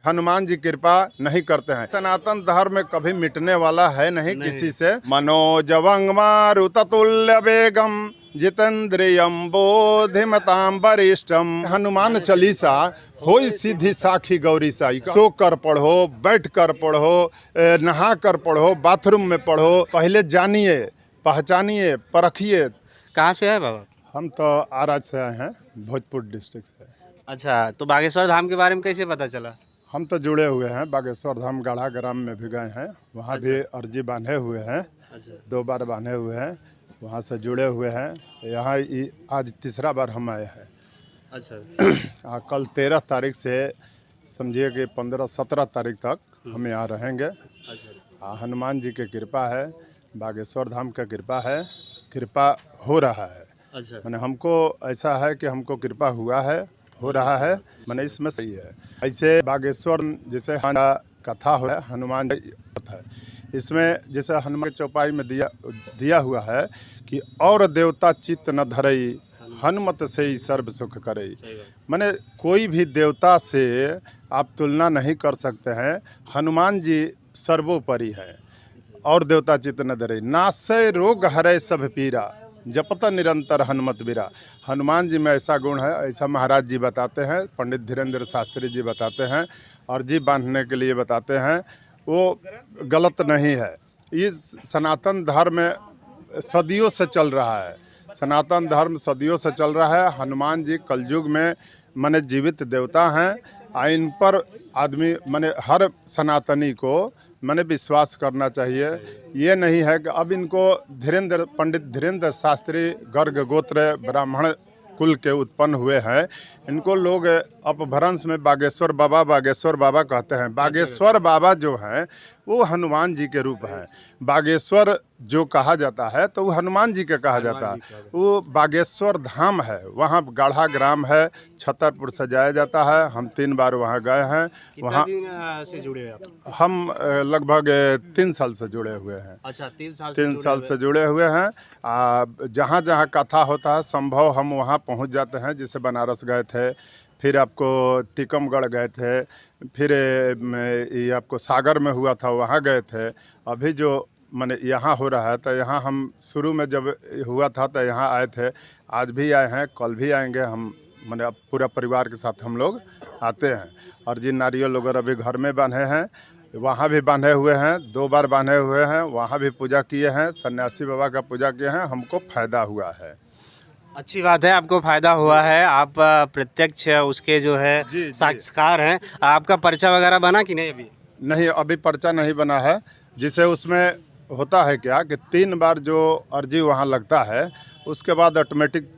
हनुमान जी कृपा नहीं करते हैं। सनातन धर्म में कभी मिटने वाला है नहीं किसी से। मनोजवं मारुततुल्य वेगम जितेन्द्रियं बोधिमतां वरिष्ठम। हनुमान चालीसा होई सीधी साखी गौरी साई। सो कर पढ़ो, बैठ कर पढ़ो, नहा कर पढ़ो, बाथरूम में पढ़ो। पहले जानिए, पहचानिए, परखिए। कहाँ से है बाबा? हम तो आरा से आए हैं, भोजपुर डिस्ट्रिक्ट से। अच्छा, तो बागेश्वर धाम के बारे में कैसे पता चला? हम तो जुड़े हुए हैं, बागेश्वर धाम गाढ़ा ग्राम में भी गए हैं, वहाँ भी अर्जी बांधे हुए हैं। अच्छा। 2 बार बांधे हुए हैं, वहाँ से जुड़े हुए हैं। यहाँ आज तीसरा बार हम आए हैं। अच्छा। कल 13 तारीख से समझिए कि 15-17 तारीख तक हम यहाँ रहेंगे। अच्छा। हनुमान जी की कृपा है, बागेश्वर धाम का कृपा है, कृपा हो रहा है। अच्छा। मैंने हमको ऐसा है कि हमको कृपा हुआ है, हो रहा है, मैंने इसमें सही है। ऐसे बागेश्वर जैसे कथा हो है, हनुमान जी है, इसमें जैसे हनुमान चौपाई में दिया हुआ है कि और देवता चित्त न धरई, हनुमत से ही सर्व सुख करई। मैंने कोई भी देवता से आप तुलना नहीं कर सकते हैं। हनुमान जी सर्वोपरि है। और देवता चित्त न धरई, नासय रोग हरै सब पीरा, जपत निरंतर हनुमत बीरा। हनुमान जी में ऐसा गुण है, ऐसा महाराज जी बताते हैं, पंडित धीरेन्द्र शास्त्री जी बताते हैं, अर्जी बांधने के लिए बताते हैं, वो गलत नहीं है। इस सनातन धर्म सदियों से चल रहा है, सनातन धर्म सदियों से चल रहा है। हनुमान जी कलयुग में माने जीवित देवता हैं। इन पर आदमी माने हर सनातनी को मैंने विश्वास करना चाहिए। ये नहीं है कि अब इनको पंडित धीरेन्द्र शास्त्री गर्ग गोत्र ब्राह्मण कुल के उत्पन्न हुए हैं, इनको लोग अपभ्रंश में बागेश्वर बाबा कहते हैं। बागेश्वर बाबा जो हैं वो हनुमान जी के रूप हैं। बागेश्वर जो कहा जाता है तो वो हनुमान जी के कहा जाता है। वो बागेश्वर धाम है, वहाँ गाढ़ा ग्राम है, छतरपुर से जाया जाता है। हम 3 बार वहाँ गए हैं। वहाँ से जुड़े हैं आप? हम लगभग 3 साल से जुड़े हुए हैं। अच्छा, 3 साल 3 साल से जुड़े हुए हैं। जहाँ जहाँ कथा होता है संभव हम वहाँ पहुँच जाते हैं। जैसे बनारस गए थे, फिर आपको टीकमगढ़ गए थे, फिर ये आपको सागर में हुआ था, वहाँ गए थे। अभी जो माने यहाँ हो रहा है तो यहाँ हम शुरू में जब हुआ था तो यहाँ आए थे, आज भी आए हैं, कल भी आएंगे। हम माने अब पूरा परिवार के साथ हम लोग आते हैं। और जिन नारियल वगैरह अभी घर में बांधे हैं, वहाँ भी बांधे हुए हैं, 2 बार बांधे हुए हैं, वहाँ भी पूजा किए हैं, सन्यासी बाबा का पूजा किए हैं, हमको फायदा हुआ है। अच्छी बात है, आपको फायदा हुआ है। आप प्रत्यक्ष उसके जो है साक्षात्कार हैं। आपका पर्चा वगैरह बना कि नहीं? अभी नहीं, अभी पर्चा नहीं बना है। जिसे उसमें होता है क्या कि 3 बार जो अर्जी वहाँ लगता है, उसके बाद ऑटोमेटिक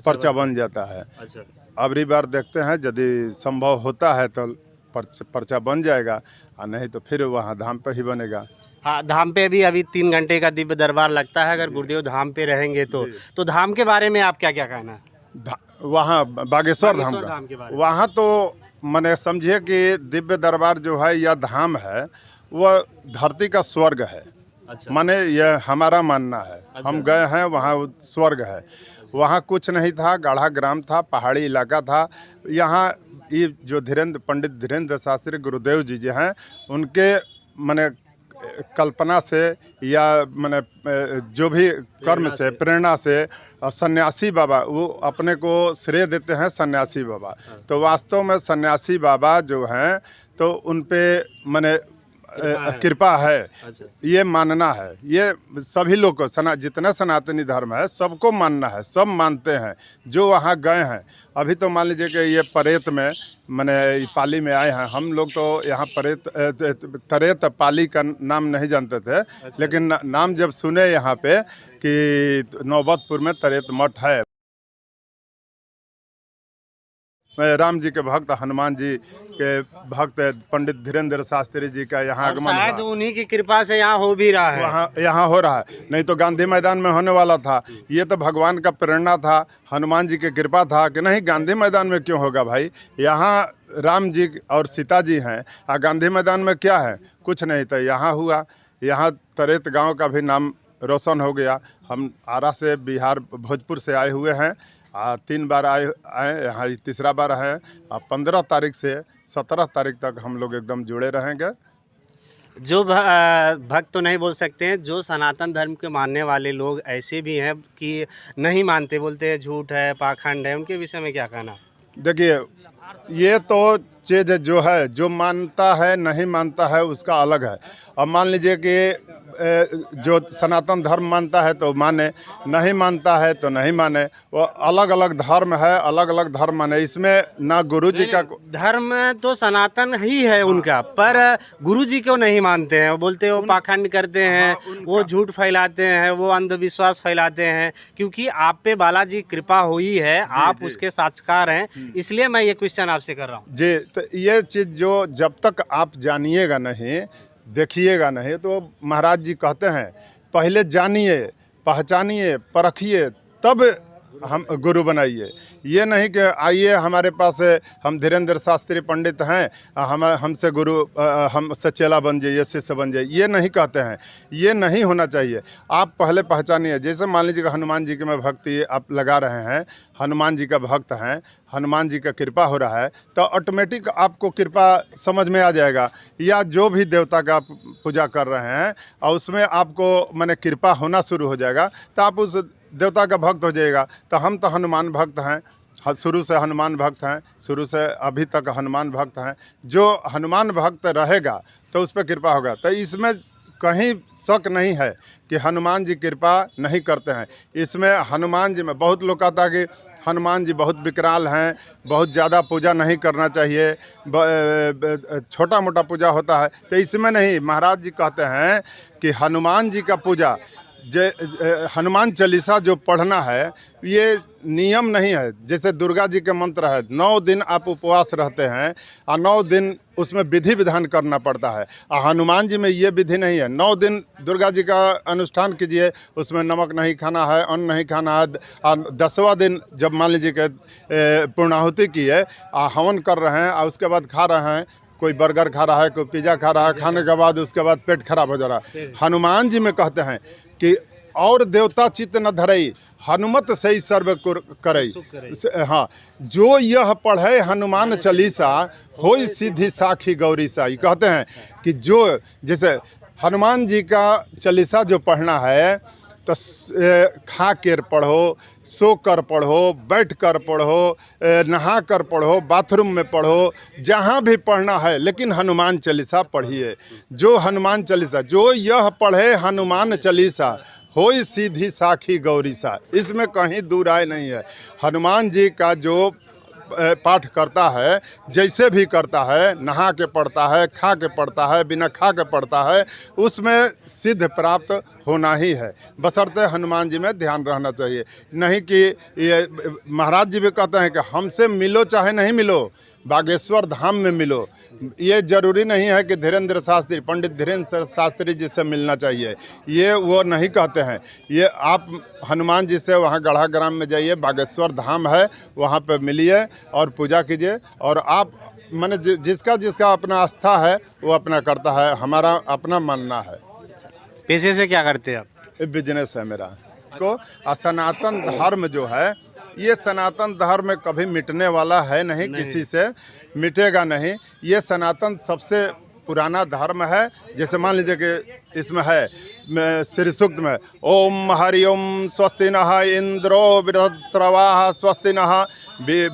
पर्चा बन जाता है। अच्छा। अगली बार देखते हैं, यदि संभव होता है तो पर्चा बन जाएगा, और नहीं तो फिर वहाँ धाम पे ही बनेगा। हाँ, धाम पे भी अभी 3 घंटे का दिव्य दरबार लगता है। अगर गुरुदेव धाम पे रहेंगे तो धाम के बारे में आप क्या क्या कहना है? वहाँ बागेश्वर धाम के बारे का वहाँ तो मैंने समझिए कि दिव्य दरबार जो है या धाम है, वह धरती का स्वर्ग है। अच्छा। माने यह हमारा मानना है। अच्छा। हम गए हैं वहाँ, स्वर्ग है। वहाँ कुछ नहीं था, गाढ़ा ग्राम था, पहाड़ी इलाका था। यहाँ ये जो पंडित धीरेन्द्र शास्त्री गुरुदेव जी जो हैं, उनके माने कल्पना से या माने जो भी कर्म से प्रेरणा से सन्यासी बाबा वो अपने को श्रेय देते हैं, सन्यासी बाबा। तो वास्तव में सन्यासी बाबा जो हैं तो उन पे माने कृपा है। अच्छा। ये मानना है, ये सभी लोग को जितना सनातनी धर्म है सबको मानना है, सब मानते हैं जो वहाँ गए हैं। अभी तो मान लीजिए कि ये परेत में मैंने पाली में आए हैं। हम लोग तो यहाँ तरेत पाली का नाम नहीं जानते थे। अच्छा। लेकिन नाम जब सुने यहाँ पे कि नौबतपुर में तरेत मठ है, राम जी के भक्त, हनुमान जी के भक्त पंडित धीरेन्द्र शास्त्री जी का यहाँ आगमन हुआ। शायद उन्हीं की कृपा से यहाँ हो भी रहा है। यहाँ हो रहा है, नहीं तो गांधी मैदान में होने वाला था। ये तो भगवान का प्रेरणा था, हनुमान जी की कृपा था कि नहीं गांधी मैदान में क्यों होगा भाई। यहाँ राम जी और सीता जी हैं, और गांधी मैदान में क्या है, कुछ नहीं। तो यहाँ हुआ, यहाँ तरेत गाँव का भी नाम रोशन हो गया। हम आरा से बिहार भोजपुर से आए हुए हैं, 3 बार आए आए यहाँ, ये तीसरा बार है। 15 तारीख से 17 तारीख तक हम लोग एकदम जुड़े रहेंगे। जो भक्त तो नहीं बोल सकते हैं, जो सनातन धर्म के मानने वाले लोग ऐसे भी हैं कि नहीं मानते, बोलते हैं झूठ है, पाखंड है, उनके विषय में क्या कहना? देखिए, ये तो चीज़ जो है, जो मानता है नहीं मानता है उसका अलग है। अब मान लीजिए कि जो सनातन धर्म मानता है तो माने, नहीं मानता है तो नहीं माने। वो अलग अलग धर्म है, अलग अलग धर्म माने। इसमें ना गुरु जी का धर्म तो सनातन ही है उनका, पर गुरु जी को नहीं मानते हैं। वो बोलते हैं वो पाखंड करते हैं, वो झूठ फैलाते हैं, वो अंधविश्वास फैलाते हैं। क्योंकि आप पे बालाजी कृपा हुई है, आप उसके साक्षकार हैं, इसलिए मैं ये क्वेश्चन आपसे कर रहा हूँ जी। तो ये चीज़ जो जब तक आप जानिएगा नहीं, देखिएगा नहीं, तो महाराज जी कहते हैं पहले जानिए, पहचानिए, परखिए, तब हम गुरु बनाइए। ये नहीं कि आइए हमारे पास हम धीरेन्द्र शास्त्री पंडित हैं, हमसे गुरु, हमसे चेला बन जाइए, शिष्य बन जाइए, ये नहीं कहते हैं। ये नहीं होना चाहिए। आप पहले पहचानिए। जैसे मान लीजिए हनुमान जी की में भक्ति आप लगा रहे हैं, हनुमान जी का भक्त हैं, हनुमान जी का कृपा हो रहा है, तो ऑटोमेटिक आपको कृपा समझ में आ जाएगा। या जो भी देवता का आप पूजा कर रहे हैं और उसमें आपको माने कृपा होना शुरू हो जाएगा, तो आप उस देवता का भक्त हो जाएगा। तो हम तो हनुमान भक्त हैं, शुरू से हनुमान भक्त हैं, शुरू से अभी तक हनुमान भक्त हैं। जो हनुमान भक्त रहेगा तो उस पर कृपा होगा। तो इसमें कहीं शक नहीं है कि हनुमान जी कृपा नहीं करते हैं। इसमें हनुमान जी में बहुत लोग कहता है कि हनुमान जी बहुत विकराल हैं, बहुत ज़्यादा पूजा नहीं करना चाहिए, छोटा मोटा पूजा होता है। तो इसमें नहीं, महाराज जी कहते हैं कि हनुमान जी का पूजा, हनुमान चालीसा जो पढ़ना है, ये नियम नहीं है। जैसे दुर्गा जी के मंत्र है, 9 दिन आप उपवास रहते हैं और 9 दिन उसमें विधि विधान करना पड़ता है। और हनुमान जी में ये विधि नहीं है। 9 दिन दुर्गा जी का अनुष्ठान कीजिए, उसमें नमक नहीं खाना है, अन्न नहीं खाना है। और 10वां दिन जब मान लीजिए कि पूर्णाहुति की है, हवन कर रहे हैं और उसके बाद खा रहे हैं, कोई बर्गर खा रहा है, कोई पिज़्ज़ा खा रहा है, खाने के बाद उसके बाद पेट खराब हो जा रहा है। हनुमान जी में कहते हैं कि और देवता चित्त न धरई, हनुमत से ही सर्व करई। हाँ, जो यह पढ़े हनुमान चालीसा, होई सिद्धि साखी गौरी सा। ये कहते हैं कि जो जैसे हनुमान जी का चालीसा जो पढ़ना है, तो खा कर पढ़ो, सो कर पढ़ो, बैठ कर पढ़ो, नहा कर पढ़ो, बाथरूम में पढ़ो, जहाँ भी पढ़ना है, लेकिन हनुमान चालीसा पढ़िए। जो हनुमान चालीसा, जो यह पढ़े हनुमान चालीसा, होई सीधी साखी गौरी सा। इसमें कहीं दूर आए नहीं है। हनुमान जी का जो पाठ करता है, जैसे भी करता है, नहा के पढ़ता है, खा के पढ़ता है, बिना खा के पढ़ता है, उसमें सिद्ध प्राप्त होना ही है। बशर्ते हनुमान जी में ध्यान रहना चाहिए। नहीं कि ये महाराज जी भी कहते हैं कि हमसे मिलो चाहे नहीं मिलो, बागेश्वर धाम में मिलो। ये जरूरी नहीं है कि धीरेन्द्र शास्त्री, पंडित धीरेन्द्र शास्त्री जी से मिलना चाहिए, ये वो नहीं कहते हैं। ये आप हनुमान जी से वहाँ गढ़ा ग्राम में जाइए, बागेश्वर धाम है, वहाँ पे मिलिए और पूजा कीजिए। और आप माने जिसका जिसका अपना आस्था है वो अपना करता है, हमारा अपना मानना है। पैसे से क्या करते हैं आप? बिजनेस है मेरा को। सनातन धर्म जो है, ये सनातन धर्म कभी मिटने वाला है नहीं, किसी से मिटेगा नहीं। ये सनातन सबसे पुराना धर्म है। जैसे मान लीजिए कि इसमें है श्री सूक्त में, ओम हरि ओम स्वस्ति नः इंद्रो बृहस्रवाः स्वस्ति नः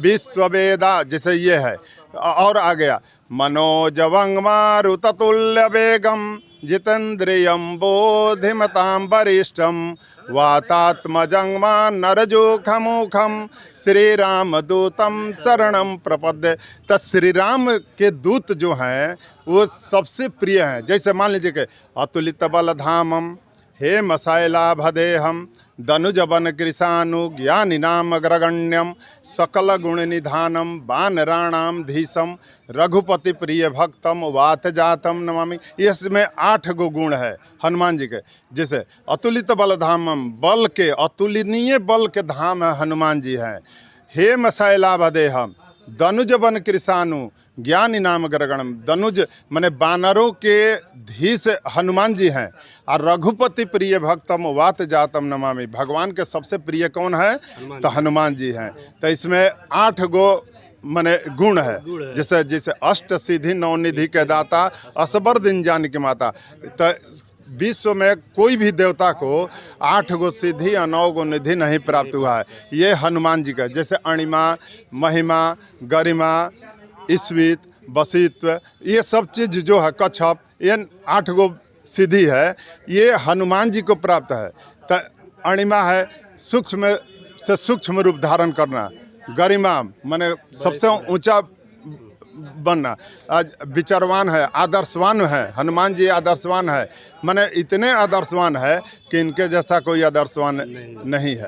विश्ववेदा, जैसे ये है। और आ गया मनोजवं मारुततुल्य वेगम जितेन्द्रियं बोधिमतां वरिष्ठं वातात्मजं नरजोखमुखं श्रीरामदूतं शरणं प्रपद्ये। तो श्री राम के दूत जो हैं वो सबसे प्रिय हैं। जैसे मान लीजिए कि अतुलित बलधामम हे मसायलाभदेहम दनुजवन कृशानु ज्ञानिनाम अग्रगण्यम सकल गुण निधानम वानराणाम धीशम रघुपति प्रिय भक्तम वात जातम नमामि। इसमें 8 गो गुण है हनुमान जी के। जैसे अतुलित बलधामम, बल के अतुलनीय बल के धाम है हनुमान जी हैं। हे मसायलाभदेहम दनुजवन कृशानु, ज्ञान इनाम गरगणम। दनुज माने बानरों के धीश हनुमान जी हैं। और रघुपति प्रिय भक्तम वात जातम नमामि। भगवान के सबसे प्रिय कौन है? तो हनुमान जी हैं। तो इसमें 8 गो माने गुण है, जैसे जैसे अष्ट सिद्धि नवनिधि के दाता, असबर दिन जान की माता। तो विश्व में कोई भी देवता को 8 गो सिद्धि या 9 गो निधि नहीं प्राप्त हुआ है। ये हनुमान जी का, जैसे अणिमा, महिमा, गरिमा, ईस्वित, वसित्व, ये सब चीज़ जो है, कच्छप, ये 8 गो सिद्धि है, ये हनुमान जी को प्राप्त है। तो अणिमा है सूक्ष्म से सूक्ष्म रूप धारण करना, गरिमा माने सबसे ऊंचा बनना, आज विचारवान है, आदर्शवान है। हनुमान जी आदर्शवान है, माने इतने आदर्शवान है कि इनके जैसा कोई आदर्शवान नहीं है।